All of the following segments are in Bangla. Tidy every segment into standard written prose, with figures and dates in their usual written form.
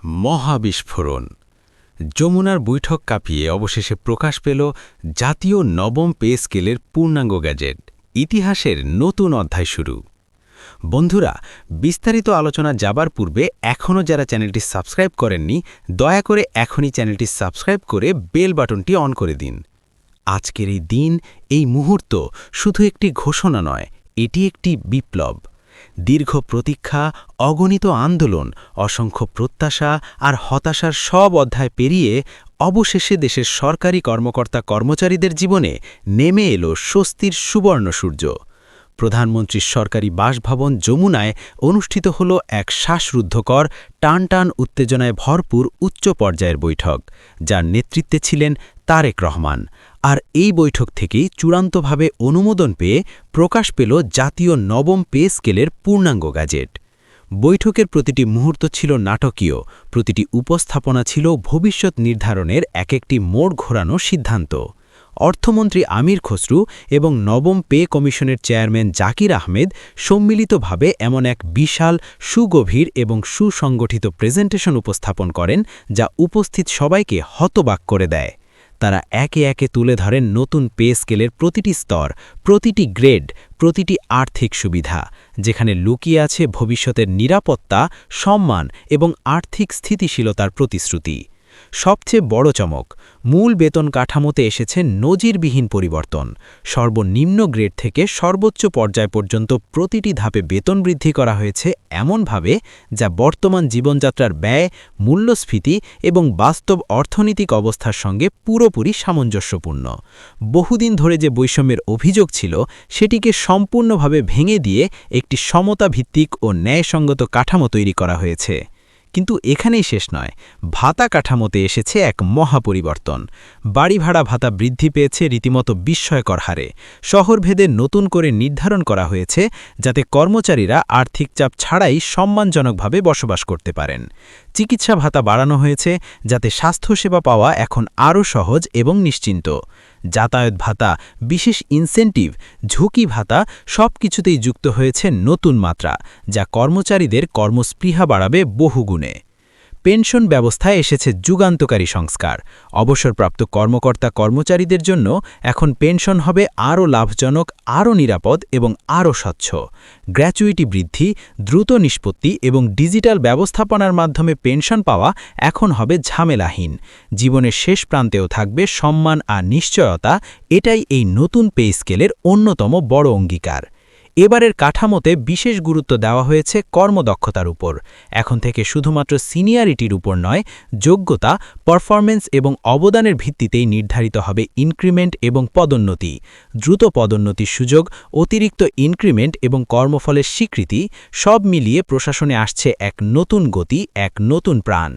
মহাবিস্ফোরণ। যমুনার বৈঠক কাঁপিয়ে অবশেষে প্রকাশ পেল জাতীয় নবম পে স্কেলের পূর্ণাঙ্গ গ্যাজেট। ইতিহাসের নতুন অধ্যায় শুরু। বন্ধুরা, বিস্তারিত আলোচনা যাবার পূর্বে এখনও যারা চ্যানেলটি সাবস্ক্রাইব করেননি, দয়া করে এখনই চ্যানেলটি সাবস্ক্রাইব করে বেল বাটনটি অন করে দিন। আজকের এই দিন, এই মুহূর্ত শুধু একটি ঘোষণা নয়, এটি একটি বিপ্লব। দীর্ঘ প্রতীক্ষা, অগণিত আন্দোলন, অসংখ্য প্রত্যাশা আর হতাশার সব অধ্যায় পেরিয়ে অবশেষে দেশের সরকারি কর্মকর্তা কর্মচারীদের জীবনে নেমে এলো স্বস্তির সুবর্ণ সূর্য। প্রধানমন্ত্রীর সরকারি বাসভবন যমুনায় অনুষ্ঠিত হল এক শ্বাসরুদ্ধকর, টানটান উত্তেজনায় ভরপুর উচ্চ পর্যায়ের বৈঠক, যার নেতৃত্বে ছিলেন তারেক রহমান। আর এই বৈঠক থেকেই চূড়ান্তভাবে অনুমোদন পেয়ে প্রকাশ পেল জাতীয় নবম পে স্কেলের পূর্ণাঙ্গ গ্যাজেট। বৈঠকের প্রতিটি মুহূর্ত ছিল নাটকীয়, প্রতিটি উপস্থাপনা ছিল ভবিষ্যৎ নির্ধারণের একটি মোড় ঘোরানো সিদ্ধান্ত। অর্থমন্ত্রী আমির খসরু এবং নবম পে কমিশনের চেয়ারম্যান জাকির আহমেদ সম্মিলিতভাবে এমন এক বিশাল, সুগভীর এবং সুসংগঠিত প্রেজেন্টেশন উপস্থাপন করেন, যা উপস্থিত সবাইকে হতবাক করে দেয়। তারা একে একে তুলে ধরেন নতুন পে স্কেলের প্রতিটি স্তর, প্রতিটি গ্রেড, প্রতিটি আর্থিক সুবিধা, যেখানে লুকিয়ে আছে ভবিষ্যতের নিরাপত্তা, সম্মান এবং আর্থিক স্থিতিশীলতার প্রতিশ্রুতি। সবচেয়ে বড় চমক, মূল বেতন কাঠামোতে এসেছে নজিরবিহীন পরিবর্তন। সর্বনিম্ন গ্রেড থেকে সর্বোচ্চ পর্যায় পর্যন্ত প্রতিটি ধাপে বেতন বৃদ্ধি করা হয়েছে এমনভাবে, যা বর্তমান জীবনযাত্রার ব্যয়, মূল্যস্ফীতি এবং বাস্তব অর্থনৈতিক অবস্থার সঙ্গে পুরোপুরি সামঞ্জস্যপূর্ণ। বহুদিন ধরে যে বৈষম্যের অভিযোগ ছিল, সেটিকে সম্পূর্ণভাবে ভেঙে দিয়ে একটি সমতাভিত্তিক ও ন্যায়সঙ্গত কাঠামো তৈরি করা হয়েছে। কিন্তু এখানেই শেষ নয়, ভাতা কাঠামোতে এসেছে এক মহাপরিবর্তন। বাড়ি ভাড়া ভাতা বৃদ্ধি পেয়েছে রীতিমতো বিস্ময়কর হারে। শহরভেদে নতুন করে নির্ধারণ করা হয়েছে, যাতে কর্মচারীরা আর্থিক চাপ ছাড়াই সম্মানজনকভাবে বসবাস করতে পারেন। চিকিৎসা ভাতা বাড়ানো হয়েছে, যাতে স্বাস্থ্যসেবা পাওয়া এখন আরও সহজ এবং নিশ্চিন্ত। যাতায়াত ভাতা, বিশেষ ইনসেন্টিভ, ঝুঁকি ভাতা সবকিছুতেই যুক্ত হয়েছে নতুন মাত্রা, যা কর্মচারীদের কর্মস্পৃহা বাড়াবে বহুগুণে। পেনশন ব্যবস্থায় এসেছে যুগান্তকারী সংস্কার। অবসরপ্রাপ্ত কর্মকর্তা কর্মচারীদের জন্য এখন পেনশন হবে আরও লাভজনক, আরও নিরাপদ এবং আরও স্বচ্ছ। গ্র্যাচুইটি বৃদ্ধি, দ্রুত নিষ্পত্তি এবং ডিজিটাল ব্যবস্থাপনার মাধ্যমে পেনশন পাওয়া এখন হবে ঝামেলাহীন। জীবনের শেষ প্রান্তেও থাকবে সম্মান আর নিশ্চয়তা। এটাই এই নতুন পে স্কেলের অন্যতম বড় অঙ্গীকার। এবারের কাঠামোতে বিশেষ গুরুত্ব দেওয়া হয়েছে কর্মদক্ষতার উপর। এখন থেকে শুধুমাত্র সিনিয়রিটির উপর নয়, যোগ্যতা, পারফরম্যান্স এবং অবদানের ভিত্তিতেই নির্ধারিত হবে ইনক্রিমেন্ট এবং পদোন্নতি। দ্রুত পদোন্নতির সুযোগ, অতিরিক্ত ইনক্রিমেন্ট এবং কর্মফলের স্বীকৃতি, সব মিলিয়ে প্রশাসনে আসছে এক নতুন গতি, এক নতুন প্রাণ।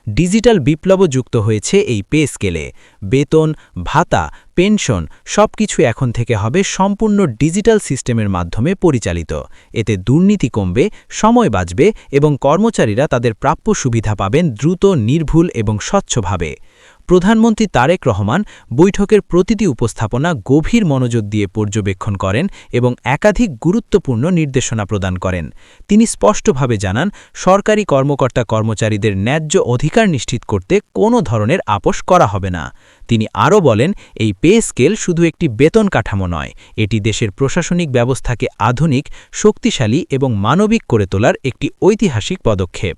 ডিজিটাল বিপ্লবও যুক্ত হয়েছে এই পে স্কেলে। বেতন, ভাতা, পেনশন সবকিছু এখন থেকে হবে সম্পূর্ণ ডিজিটাল সিস্টেমের মাধ্যমে পরিচালিত। এতে দুর্নীতি কমবে, সময় বাঁচবে এবং কর্মচারীরা তাদের প্রাপ্য সুবিধা পাবেন দ্রুত, নির্ভুল এবং স্বচ্ছভাবে। প্রধানমন্ত্রী তারেক রহমান বৈঠকের প্রতিটি উপস্থাপনা গভীর মনোযোগ দিয়ে পর্যবেক্ষণ করেন এবং একাধিক গুরুত্বপূর্ণ নির্দেশনা প্রদান করেন। তিনি স্পষ্টভাবে জানান, সরকারি কর্মকর্তা কর্মচারীদের ন্যায্য অধিকার নিশ্চিত করতে কোনো ধরনের আপোস করা হবে না। তিনি আরও বলেন, এই পে স্কেল শুধু একটি বেতন কাঠামো নয়, এটি দেশের প্রশাসনিক ব্যবস্থাকে আধুনিক, শক্তিশালী এবং মানবিক করে তোলার একটি ঐতিহাসিক পদক্ষেপ।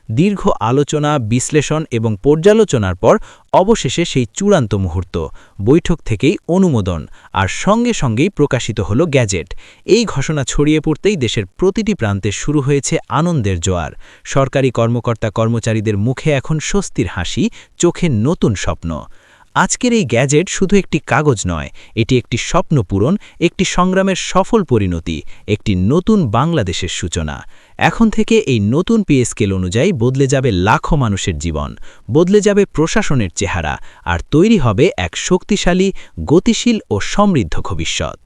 দীর্ঘ আলোচনা, বিশ্লেষণ এবং পর্যালোচনার পর অবশেষে সেই চূড়ান্ত মুহূর্ত, বৈঠক থেকেই অনুমোদন, আর সঙ্গে সঙ্গেই প্রকাশিত হল গ্যাজেট। এই ঘোষণা ছড়িয়ে পড়তেই দেশের প্রতিটি প্রান্তে শুরু হয়েছে আনন্দের জোয়ার। সরকারি কর্মকর্তা কর্মচারীদের মুখে এখন স্বস্তির হাসি, চোখে নতুন স্বপ্ন। আজকের এই গ্যাজেট শুধু একটি কাগজ নয়, এটি একটি স্বপ্ন পূরণ, একটি সংগ্রামের সফল পরিণতি, একটি নতুন বাংলাদেশের সূচনা। এখন থেকে এই নতুন পে স্কেল অনুযায়ী বদলে যাবে লাখো মানুষের জীবন, বদলে যাবে প্রশাসনের চেহারা, আর তৈরি হবে এক শক্তিশালী, গতিশীল ও সমৃদ্ধ ভবিষ্যৎ।